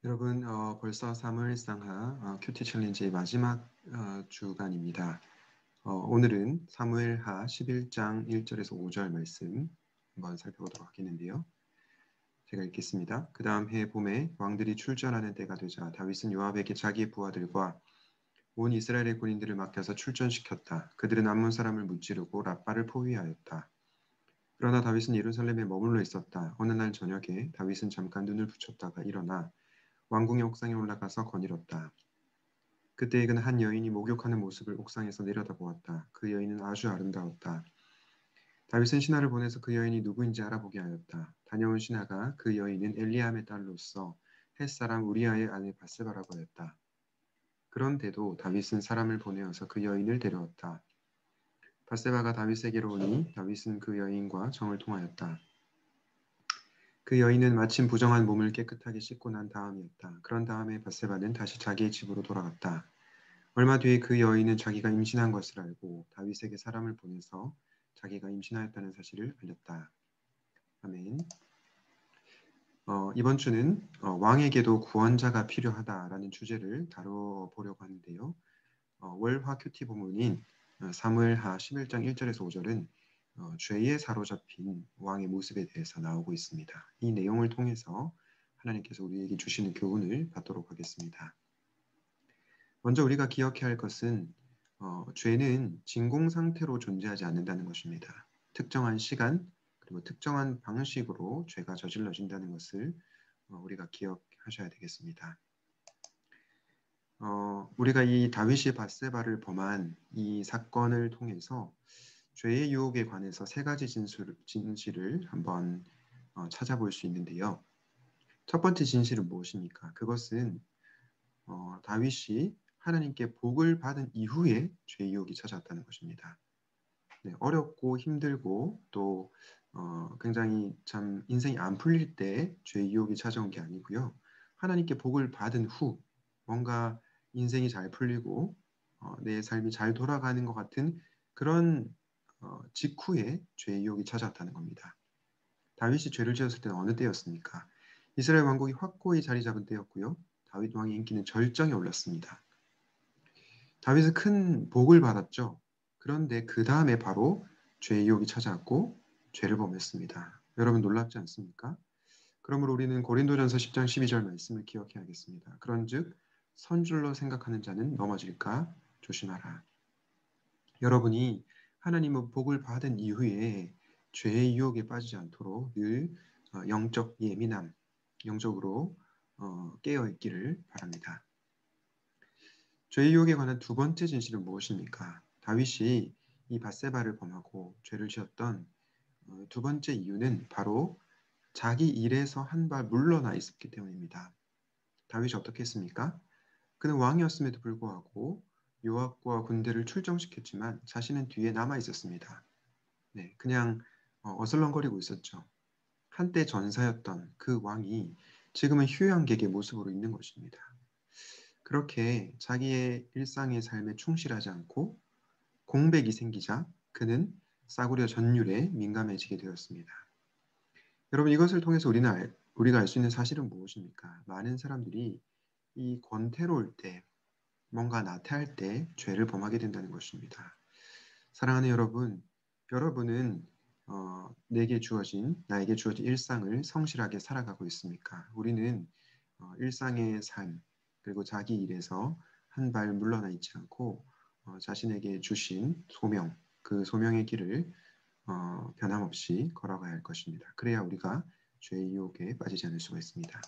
여러분, 벌써 사무엘상하 큐티 챌린지의 마지막 주간입니다. 오늘은 사무엘하 11장 1절에서 5절 말씀 한번 살펴보도록 하겠는데요. 제가 읽겠습니다. 그 다음 해 봄에 왕들이 출전하는 때가 되자 다윗은 요압에게 자기의 부하들과 온 이스라엘의 군인들을 맡겨서 출전시켰다. 그들은 암몬 사람을 무찌르고 랍바를 포위하였다. 그러나 다윗은 예루살렘에 머물러 있었다. 어느 날 저녁에 다윗은 잠깐 눈을 붙였다가 일어나 왕궁의 옥상에 올라가서 거닐었다. 그때 그는 한 여인이 목욕하는 모습을 옥상에서 내려다보았다. 그 여인은 아주 아름다웠다. 다윗은 신하를 보내서 그 여인이 누구인지 알아보게 하였다. 다녀온 신하가 그 여인은 엘리암의 딸로서 햇사람 우리아의 아내 바세바라고 하였다. 그런데도 다윗은 사람을 보내어서 그 여인을 데려왔다. 바세바가 다윗에게로 오니 다윗은 그 여인과 정을 통하였다. 그 여인은 마침 부정한 몸을 깨끗하게 씻고 난 다음이었다. 그런 다음에 바세바는 다시 자기의 집으로 돌아갔다. 얼마 뒤에 그 여인은 자기가 임신한 것을 알고 다윗에게 사람을 보내서 자기가 임신하였다는 사실을 알렸다. 아멘. 이번 주는 왕에게도 구원자가 필요하다라는 주제를 다뤄보려고 하는데요. 월화 큐티 본문인 사무엘하 11장 1절에서 5절은 죄에 사로잡힌 왕의 모습에 대해서 나오고 있습니다. 이 내용을 통해서 하나님께서 우리에게 주시는 교훈을 받도록 하겠습니다. 먼저 우리가 기억해야 할 것은 죄는 진공 상태로 존재하지 않는다는 것입니다. 특정한 시간 그리고 특정한 방식으로 죄가 저질러진다는 것을 우리가 기억하셔야 되겠습니다. 우리가 이 다윗이 밧세바를 범한 이 사건을 통해서 죄의 유혹에 관해서 세 가지 진실을 한번 찾아볼 수 있는데요. 첫 번째 진실은 무엇입니까? 그것은 다윗이 하나님께 복을 받은 이후에 죄의 유혹이 찾아왔다는 것입니다. 네, 어렵고 힘들고 또 굉장히 참 인생이 안 풀릴 때 죄의 유혹이 찾아온 게 아니고요. 하나님께 복을 받은 후 뭔가 인생이 잘 풀리고 내 삶이 잘 돌아가는 것 같은 그런 직후에 죄의 유혹이 찾아왔다는 겁니다. 다윗이 죄를 지었을 때는 어느 때였습니까? 이스라엘 왕국이 확고히 자리 잡은 때였고요. 다윗 왕의 인기는 절정에 올랐습니다. 다윗은 큰 복을 받았죠. 그런데 그 다음에 바로 죄의 유혹이 찾아왔고 죄를 범했습니다. 여러분 놀랍지 않습니까? 그러므로 우리는 고린도전서 10장 12절 말씀을 기억해야겠습니다. 그런즉 선줄로 생각하는 자는 넘어질까 조심하라. 여러분이 하나님의 복을 받은 이후에 죄의 유혹에 빠지지 않도록 늘 영적 예민함, 영적으로 깨어 있기를 바랍니다. 죄의 유혹에 관한 두 번째 진실은 무엇입니까? 다윗이 이 밧세바를 범하고 죄를 지었던 두 번째 이유는 바로 자기 일에서 한 발 물러나 있었기 때문입니다. 다윗이 어떻게 했습니까? 그는 왕이었음에도 불구하고 요압과 군대를 출정시켰지만 자신은 뒤에 남아 있었습니다. 네, 그냥 어슬렁거리고 있었죠. 한때 전사였던 그 왕이 지금은 휴양객의 모습으로 있는 것입니다. 그렇게 자기의 일상의 삶에 충실하지 않고 공백이 생기자 그는 싸구려 전율에 민감해지게 되었습니다. 여러분 이것을 통해서 우리가 알 수 있는 사실은 무엇입니까? 많은 사람들이 이 권태로울 때 뭔가 나태할 때 죄를 범하게 된다는 것입니다. 사랑하는 여러분, 여러분은 나에게 주어진 일상을 성실하게 살아가고 있습니까? 우리는 일상의 삶 그리고 자기 일에서 한 발 물러나 있지 않고 자신에게 주신 소명, 그 소명의 길을 변함없이 걸어가야 할 것입니다. 그래야 우리가 죄의 유혹에 빠지지 않을 수가 있습니다.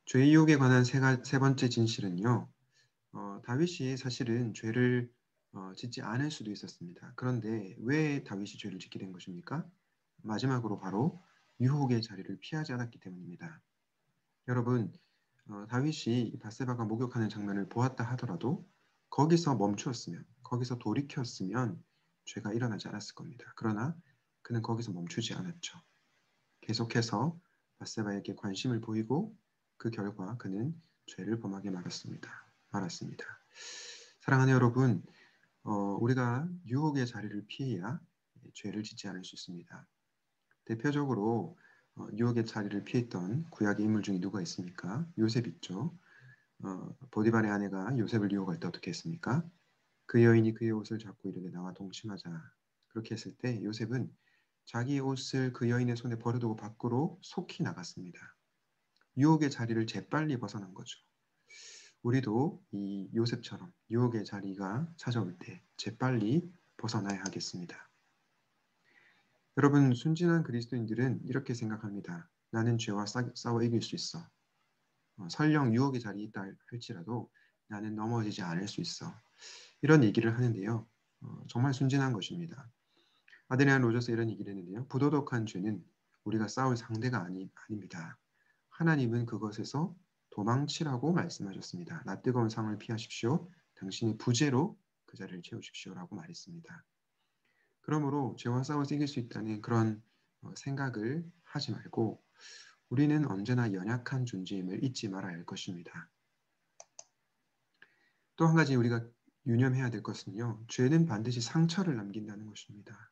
죄의 유혹에 관한 세 번째 진실은요. 다윗이 사실은 죄를 짓지 않을 수도 있었습니다. 그런데 왜 다윗이 죄를 짓게 된 것입니까? 마지막으로 바로 유혹의 자리를 피하지 않았기 때문입니다. 여러분, 다윗이 밧세바가 목욕하는 장면을 보았다 하더라도 거기서 멈추었으면, 거기서 돌이켰으면 죄가 일어나지 않았을 겁니다. 그러나 그는 거기서 멈추지 않았죠. 계속해서 밧세바에게 관심을 보이고 그 결과 그는 죄를 범하게 말았습니다. 사랑하는 여러분, 우리가 유혹의 자리를 피해야 죄를 짓지 않을 수 있습니다. 대표적으로 유혹의 자리를 피했던 구약의 인물 중에 누가 있습니까? 요셉 있죠. 보디발의 아내가 요셉을 유혹할 때 어떻게 했습니까? 그 여인이 그의 옷을 잡고 이르되 나와 동침하자. 그렇게 했을 때 요셉은 자기 옷을 그 여인의 손에 버려두고 밖으로 속히 나갔습니다. 유혹의 자리를 재빨리 벗어난 거죠. 우리도 이 요셉처럼 유혹의 자리가 찾아올 때 재빨리 벗어나야 하겠습니다. 여러분, 순진한 그리스도인들은 이렇게 생각합니다. 나는 죄와 싸워 이길 수 있어. 설령 유혹의 자리에 있다 할지라도 나는 넘어지지 않을 수 있어. 이런 얘기를 하는데요. 정말 순진한 것입니다. 아드리안 로저스 이런 얘기를 했는데요. 부도덕한 죄는 우리가 싸울 상대가 아닙니다. 하나님은 그것에서 도망치라고 말씀하셨습니다. 나 뜨거운 상을 피하십시오. 당신의 부재로 그 자리를 채우십시오라고 말했습니다. 그러므로 죄와 싸워서 이길 수 있다는 그런 생각을 하지 말고 우리는 언제나 연약한 존재임을 잊지 말아야 할 것입니다. 또 한 가지 우리가 유념해야 될 것은요. 죄는 반드시 상처를 남긴다는 것입니다.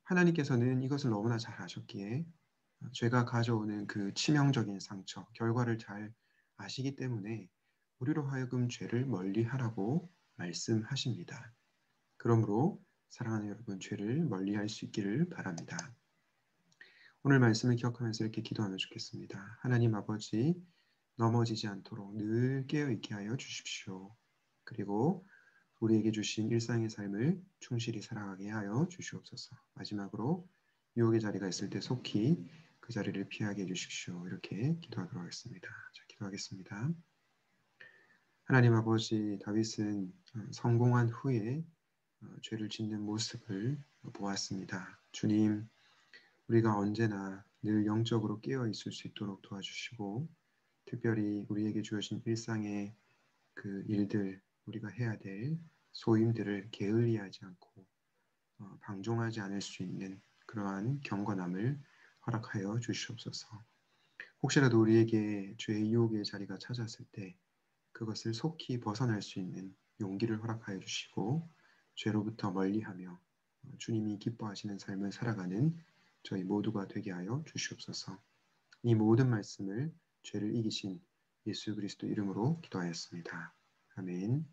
하나님께서는 이것을 너무나 잘 아셨기에 죄가 가져오는 그 치명적인 상처, 결과를 잘 아시기 때문에 우리로 하여금 죄를 멀리하라고 말씀하십니다. 그러므로 사랑하는 여러분, 죄를 멀리할 수 있기를 바랍니다. 오늘 말씀을 기억하면서 이렇게 기도하면 좋겠습니다. 하나님 아버지, 넘어지지 않도록 늘 깨어있게 하여 주십시오. 그리고 우리에게 주신 일상의 삶을 충실히 살아가게 하여 주시옵소서. 마지막으로 유혹의 자리가 있을 때 속히 그 자리를 피하게 해주십시오. 이렇게 기도하도록 하겠습니다. 자, 기도하겠습니다. 하나님 아버지, 다윗은 성공한 후에 죄를 짓는 모습을 보았습니다. 주님, 우리가 언제나 늘 영적으로 깨어 있을 수 있도록 도와주시고 특별히 우리에게 주어진 일상의 그 일들, 우리가 해야 될 소임들을 게을리하지 않고 방종하지 않을 수 있는 그러한 경건함을 허락하여 주시옵소서. 혹시라도 우리에게 죄의 유혹의 자리가 찾았을 때 그것을 속히 벗어날 수 있는 용기를 허락하여 주시고 죄로부터 멀리하며 주님이 기뻐하시는 삶을 살아가는 저희 모두가 되게 하여 주시옵소서. 이 모든 말씀을 죄를 이기신 예수 그리스도 이름으로 기도하였습니다. 아멘.